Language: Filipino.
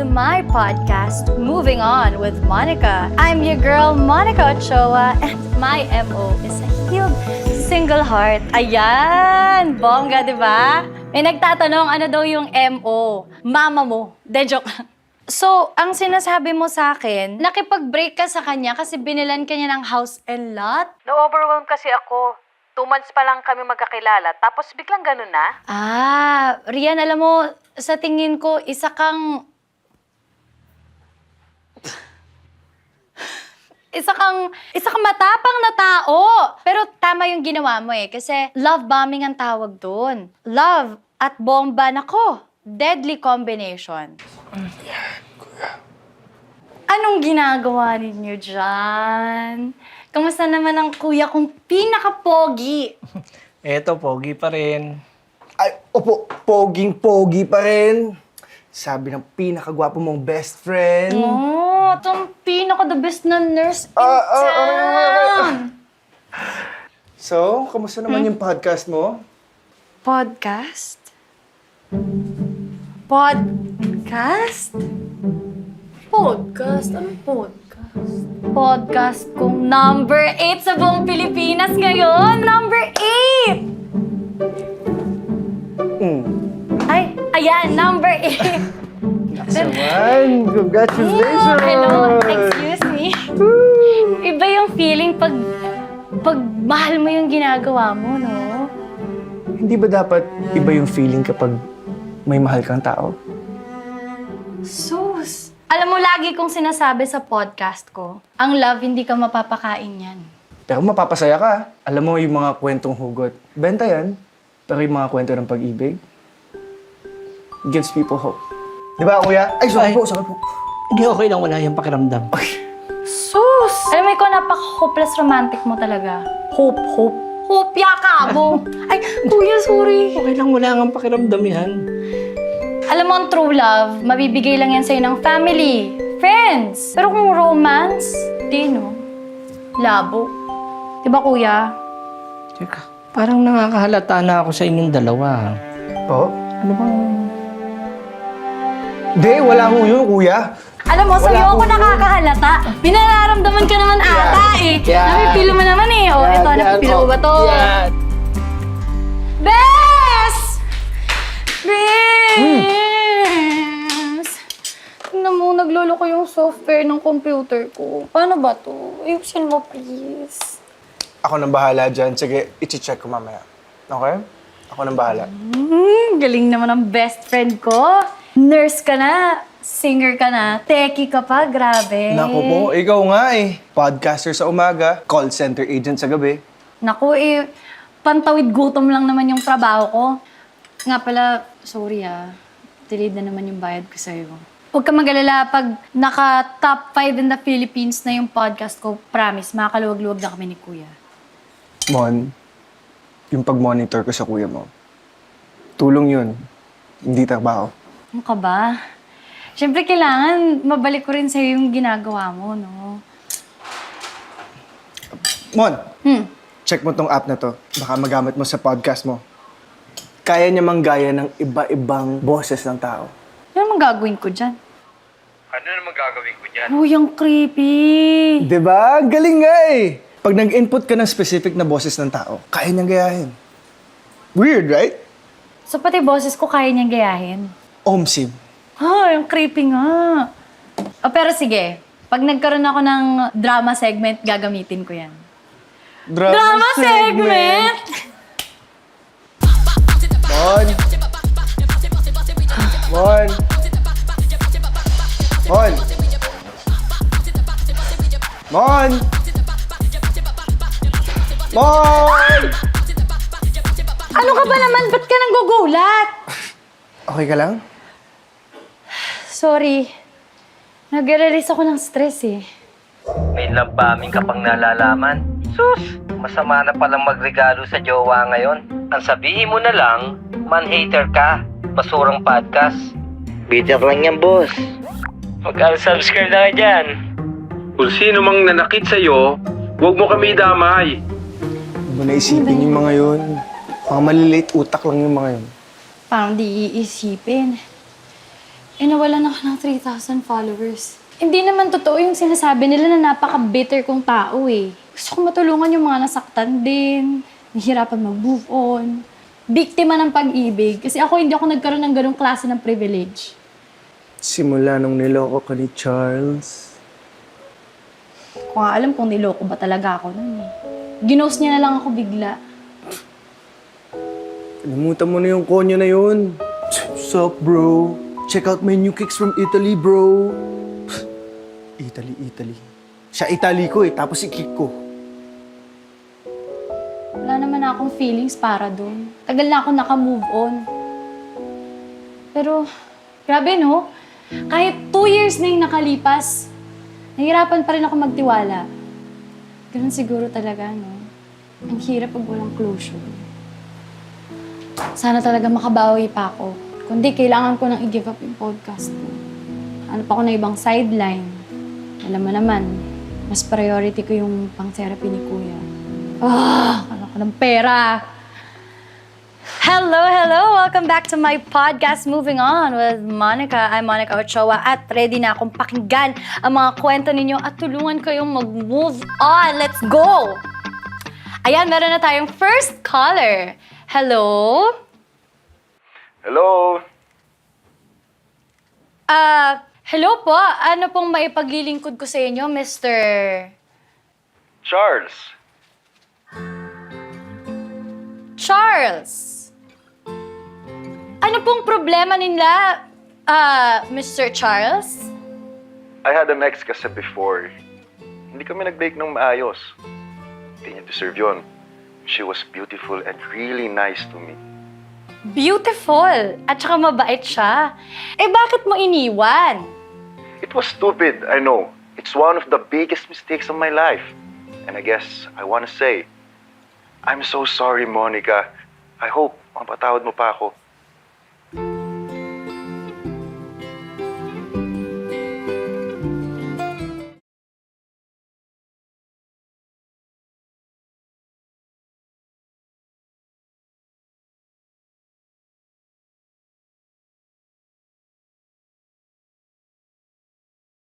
to my podcast, Moving On with Monica. I'm your girl, Monica Ochoa, and my MO is a healed single heart. Ayan! Bongga, di ba? May nagtatanong, ano daw yung MO? Mama mo. De, joke lang. So, ang sinasabi mo sa akin, nakipag-break ka sa kanya kasi binilan ka niya ng house and lot? Na-overwhelm kasi ako. 2 months pa lang kami magkakilala, tapos biglang ganun na. Rian, alam mo, sa tingin ko, isa kang matapang na tao. Pero tama yung ginawa mo kasi love bombing ang tawag doon. Love at bomba, nako, deadly combination. Anong ginagawa ninyo dyan? Kamusta naman ang kuya kong pinaka-pogi? Eto, pogi pa rin. Ay, opo, poging-pogi pa rin. Sabi ng pinakagwapo mong best friend. Oh, itong pinaka-the best na nurse in town. So, kamusta naman yung podcast mo? Podcast? Podcast? Podcast? Anong podcast? Podcast kong number 8 sa buong Pilipinas ngayon. Number 8! Ay, ayan, number 8. Naman, congratulations! Hello, excuse me. Iba yung feeling pag mahal mo yung ginagawa mo, no? Hindi ba dapat iba yung feeling kapag may mahal kang tao? Sus! Alam mo, lagi kong sinasabi sa podcast ko, ang love hindi ka mapapakain yan. Pero mapapasaya ka. Alam mo yung mga kwentong hugot. Benta yan. Pero yung mga kwento ng pag-ibig, gives people hope. Di ba, kuya? Ay, sorry po. Hindi, okay lang, wala yung pakiramdam. Sus! Alam mo, ikaw napaka-hopeless romantic mo talaga. Hope. Hopya ka mo. Ay, kuya, sorry. Okay lang, wala nga pakiramdam yan. Alam mo, ang true love, mabibigay lang yan sa'yo ng family, friends. Pero kung romance, di no. Labo. Diba, kuya? Teka, parang nakakahalata na ako sa inyong dalawa. Po? Ano bang... Hindi, wala ho yun, kuya. Alam mo, sa'yo ako nakakahalata. May nararamdaman ka naman ata eh. Yan. Napipilo mo naman eh. O, ito, napipilo mo ba to? Yan. Bes! Tingnan mo, naglolo ko yung software ng computer ko. Paano ba to? Ayusin mo, please. Ako nang bahala dyan. Sige, iti-check ko mamaya. Okay? Ako nang bahala. Galing naman ang best friend ko. Nurse ka na, singer ka na, techie ka pa, grabe. Naku po, ikaw nga eh. Podcaster sa umaga, call center agent sa gabi. Naku pantawid gutom lang naman yung trabaho ko. Nga pala, sorry delayed na naman yung bayad ko sa'yo. Huwag ka mag-alala, pag naka-top 5 in the Philippines na yung podcast ko, promise, makakaluwag-luwag na kami ni Kuya. Mon, yung pag-monitor ko sa kuya mo, tulong yun, hindi trabaho. Ano ka ba? Siyempre, kailangan mabalik ko rin sa'yo yung ginagawa mo, no? Mon, check mo tong app na to. Baka magamit mo sa podcast mo. Kaya niya manggaya ng iba-ibang boses ng tao. Ano naman gagawin ko dyan? Ano naman gagawin ko dyan? Uy, ang creepy! Diba? Galing nga eh! Pag nag-input ka ng specific na boses ng tao, kaya niyang gayahin. Weird, right? So, pati boses ko kaya niyang gayahin. Omsim. Ay, ang creepy nga. Pero sige, pag nagkaroon ako ng drama segment, gagamitin ko yan. Drama segment? Mon! Mon! Mon! Mon! Mon! Ano ka ba naman? Ba't ka nang gugulat? Okay ka lang? Sorry. Nag-release ako ng stress eh. May love bombing ka pang nalalaman? Sus! Masama na palang magregalo sa jowa ngayon. Ang sabihin mo na lang, man-hater ka. Basurang podcast. Bitter lang yan, boss. Mag-subscribe na ka dyan. Kung sino mang nanakit sa'yo, huwag mo kami damay. Huwag mo naisipin yung mga yun. Mga maliliit utak lang yung mga yun. Parang di iisipin. nawalan ako ng 3,000 followers. Hindi naman totoo yung sinasabi nila na napaka-bitter kong tao eh. Gusto ko matulungan yung mga nasaktan din, nahihirapan mag-move on, biktima ng pag-ibig. Kasi hindi ako nagkaroon ng ganong klase ng privilege. Simula nung niloko ka ni Charles. Kung alam kung niloko ba talaga ako nun eh. Ginost niya na lang ako bigla. Kalimutan mo na yung konyo na yun. What's up, bro? Check out my new kicks from Italy, bro. Italy. Siya Italy ko eh, tapos si kick ko. Wala naman akong feelings para doon. Tagal na ako naka-move on. Pero, grabe no? Kahit 2 years na yung nakalipas, nahihirapan pa rin ako magtiwala. Ganun siguro talaga, no? Ang hirap pag walang closure. Sana talaga makabawi pa ako. Kundi kailangan ko nang i-give up yung podcast ko. Ano pa ako na ibang sideline. Alam mo naman, mas priority ko yung pang-therapy ni Kuya. Ano ko ng pera. Hello! Welcome back to my podcast, Moving On with Monica. I'm Monica Ochoa at ready na akong pakinggan ang mga kwento ninyo at tulungan kayong mag-move on. Let's go! Ayan, meron na tayong first caller. Hello? Hello? Hello po. Ano pong maipaglilingkod ko sa inyo, Mr. Charles? Charles? Ano pong problema nila, Mr. Charles? I had an ex kasi before. Hindi kami nag-date ng maayos. Hindi niya deserve yun. She was beautiful and really nice to me. Beautiful! At saka mabait siya. Bakit mo iniwan? It was stupid, I know. It's one of the biggest mistakes of my life. And I guess I want to say, I'm so sorry, Monica. I hope mapatawad mo pa ako.